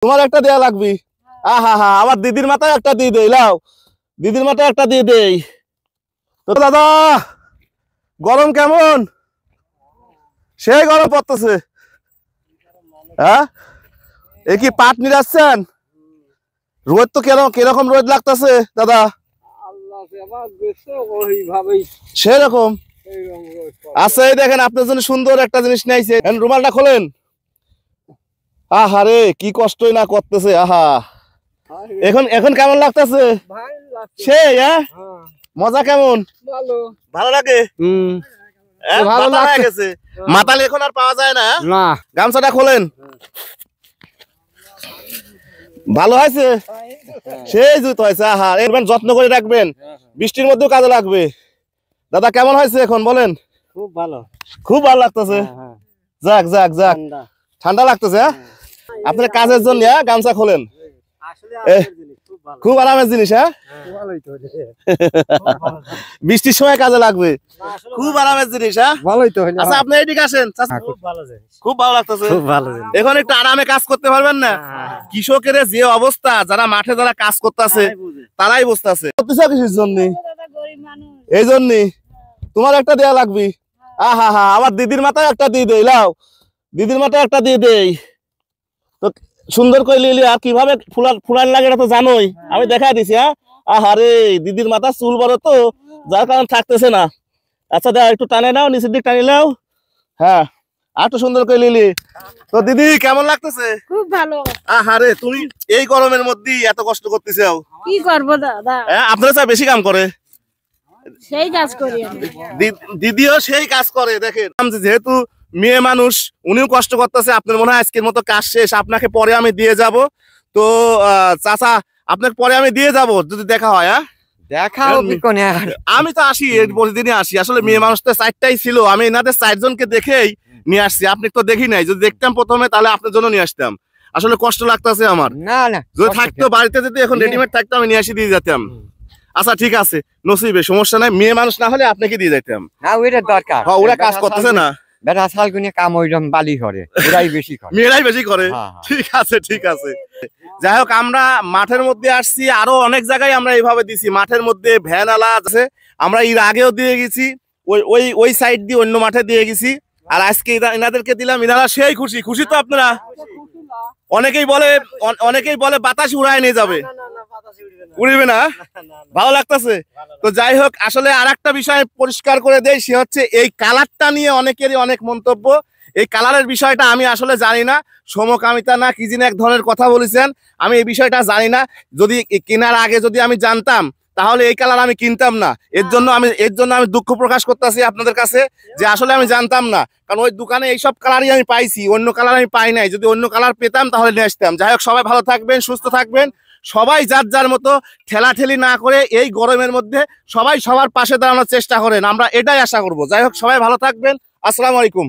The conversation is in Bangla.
তোমার একটা দেয়া লাগবে। আহা হা, আবার দিদির মাথায় একটা দিয়ে দেই, লাও দিদির মাথায় একটা দিয়ে দেই। তো দাদা গরম কেমন? সেই গরম পড়তেছে। হ্যাঁ, এ কি পাট নিরাচ্ছেন? রোদ তো কিরকম রোদ লাগতেছে দাদা? সেরকম আচ্ছা, এই দেখেন আপনার জন্য সুন্দর একটা জিনিস নিয়েছে, রুমালটা খোলেন। আহা রে, কি কষ্টই না করতেছে। আহা, এখন এখন কেমন লাগতেছে? সেই মজা কেমন? ভালো লাগে। মাতাল এখন আর পাওয়া যায় না। গামছাটা খোলেন। ভালো হয়েছে, সেই জুতো হয়েছে। আহা, এরবেন যত্ন করে রাখবেন, বৃষ্টির মধ্যেও কাজে লাগবে। দাদা কেমন হয়েছে এখন বলেন? খুব ভালো, খুব ভালো লাগতেছে। যাক যাক যাক, ঠান্ডা লাগতেছে। আপনার কাজের জন্য গামছা খোলেন, খুব আরামের জিনিস। বৃষ্টির সময় কাজে লাগবে, খুব আরামের জিনিস। আচ্ছা, আপনি এদিকে আসেন। খুব ভালো লাগতেছে। এখন একটু আরামে কাজ করতে পারবেন না? কৃষকের যে অবস্থা, যারা মাঠে যারা কাজ করতেছে তারাই বুঝতেছে। কিসের জন্য? এই জন্য তোমার একটা দেয়া লাগবে। আহা হা, আবার দিদির মাথায় একটা দিয়ে দেই, লাও দিদির মাথায় একটা দিয়ে দেই। তো সুন্দর করে লিলি, আর কিভাবে ফুলান লাগে এটা তো জানোই, আমি দেখা দিছি। আহারে, দিদির মাথা চুল বড় তো, যার কারণে থাকতেছে না। আচ্ছা দাও, একটু টানে নাও, নিচের দিক টানি নাও। হ্যাঁ, আর একটু সুন্দর করে লিলি। তো দিদি কেমন লাগতেছে? খুব ভালো। আহারে, তুমি এই গরমের মধ্যে এত কষ্ট করতেছো। কি করবো দাদা? আপনারা স্যার বেশি কাম করে। সেই কাজ করি দিদিও সেই কাজ করে। দেখেন, যেহেতু মেয়ে মানুষ, উনিও কষ্ট করতেছে। আপনার মনে হয় আজকের মতো কাজ শেষ, আপনাকে পরে আমি দিয়ে যাব। তো চাচা, আপনাকে পরে আমি দিয়ে যাব যদি দেখা হয়। আমি তো আসি, প্রতিদিনই আসি। আসলে মেয়ে মানুষ তো 4টাই ছিল, আমি এনাদের 4 জনকে দেখেই নিয়ে আসছি। আপনি তো দেখি নাই, যদি দেখতাম প্রথমে তাহলে আপনার জন্য নিয়ে আসতাম। আসলে কষ্ট লাগতেছে আমার। যদি থাকতো বাড়িতে, যদি এখন রেডিমেড থাকতো আমি নিয়ে আসি দিয়ে যেতাম। আচ্ছা ঠিক আছে, নসিবে, সমস্যা নাই। মেয়ে মানুষ না হলে আপনাকে দিয়ে যেতাম। ওরা কাজ করতেছে না, মেয়েরাই বেশি করে। ঠিক আছে ঠিক আছে। যাই হোক, আমরা মাঠের মধ্যে আসছি, আরো অনেক জায়গায় আমরা এইভাবে দিছি। মাঠের মধ্যে ভ্যান আলা আছে, আমরা এর আগেও দিয়ে গেছি। ওই সাইড দিয়ে অন্য মাঠে দিয়ে গেছি। আর আজকে এনাদেরকে দিলাম, এনারা সেই খুশি। খুশি তো আপনারা? অনেকেই বলে বাতাস উড়ায় নিয়ে যাবে। উড়বে না? ভালো লাগতেছে। তো যাই হোক, আসলে আর একটা বিষয় পরিষ্কার করে দেই, সে হচ্ছে এই কালারটা নিয়ে অনেকেরই অনেক মন্তব্য। এই কালারের বিষয়টা আমি আসলে জানি না, সমকামিতা না কি যেন এক ধরনের কথা বলেছেন, আমি এই বিষয়টা জানি না। যদি কেনার আগে যদি আমি জানতাম তাহলে এই কালার আমি কিনতাম না। এর জন্য আমি দুঃখ প্রকাশ করতেছি আপনাদের কাছে, যে আসলে আমি জানতাম না। কারণ ওই দোকানে এইসব কালারই আমি পাইছি, অন্য কালার আমি পাই নাই। যদি অন্য কালার পেতাম তাহলে নিয়ে আসতাম। যাই হোক, সবাই ভালো থাকবেন, সুস্থ থাকবেন। সবাই যার যার মতো ঠেলাঠেলি না করে এই গরমের মধ্যে সবাই সবার পাশে দাঁড়ানোর চেষ্টা করেন, আমরা এটাই আশা করব। যাই হোক, সবাই ভালো থাকবেন। আসসালামু আলাইকুম।